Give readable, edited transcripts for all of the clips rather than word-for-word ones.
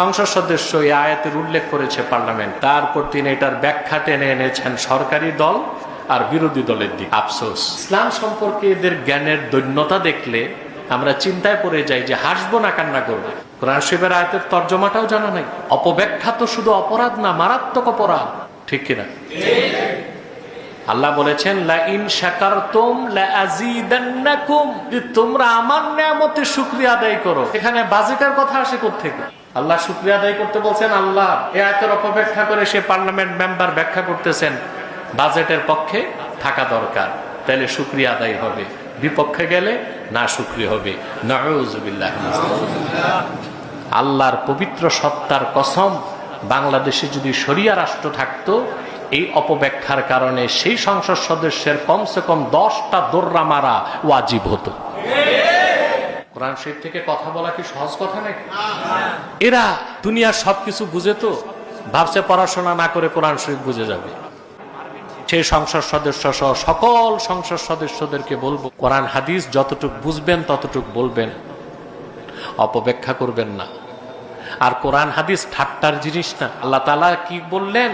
সংসদ সদস্য এই আয়াতের উল্লেখ করেছে পার্লামেন্ট, তারপর তিনি এটার ব্যাখ্যা টেনে এনেছেন সরকারি দল আর বিরোধী দলের দিকে। আফসোস, ইসলাম সম্পর্কে এদের জ্ঞানের দৈন্যতা দেখলে আমরা চিন্তায় পড়ে যাই যে হাসবো না কান্না করবো। কোরআন শরীফের আয়াতের তর্জমাটাও জানা নাই। অপব্যাখ্যা তো শুধু অপরাধ না, মারাত্মক অপরাধ, ঠিক কিনা? আল্লাহ বলেছেন লা ইন শাকারতুম লা আযীদান্নাকুম, যে তোমরা আমার নিয়ামতের শুকরিয়া আদায় করো। এখানে বাজেটের কথা আসে কোত্থেকে? আল্লাহ শুকরিয়া আদায় করতে বলছেন। আল্লাহ এই আয়াতের অপব্যাখ্যা করে সে পার্লামেন্ট মেম্বার ব্যাখ্যা করতেছেন বাজেটের পক্ষে থাকা দরকার, তাহলে শুকরিয়া আদায় হবে, বিপক্ষে গেলে না শুকরিয়া হবে। নাউযুবিল্লাহ। আল্লাহর পবিত্র সত্তার কসম, বাংলাদেশে যদি শরিয়া রাষ্ট্র থাকতো, এই অপব্যাখ্যার কারণে সেই সংসদ সদস্যের কমসে কম 10টা দোররা মারা ওয়াজিব হতো। কোরআন শরীফ থেকে কথা বলা কি সহজ কথা নাকি? এরা দুনিয়ার সবকিছু বুঝে, তো ভাবছে পড়াশোনা না করে কোরআন শরীফ বুঝে যাবে। সেই সংসদ সদস্য সহ সকল সংসদ সদস্যদেরকে বলবো, কোরআন হাদিস যতটুক বুঝবেন ততটুক বলবেন, অপব্যাখ্যা করবেন না। আর কোরআন হাদিস ঠাট্টার জিনিস না। আল্লাহ তাআলা কি বললেন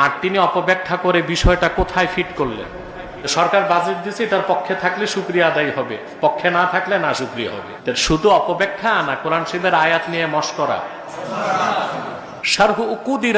আর তিনি অপব্যাখ্যা করে বিষয়টা কোথায় ফিট করলেন? সরকার বাজেট দিচ্ছে, তার পক্ষে থাকলে শুকরিয়া আদায় হবে, পক্ষে না থাকলে না শুকরিয়া হবে। শুধু অপব্যাখ্যা না, কোরআন শরীফের আয়াত নিয়ে মশকরা। শারহু উকুদি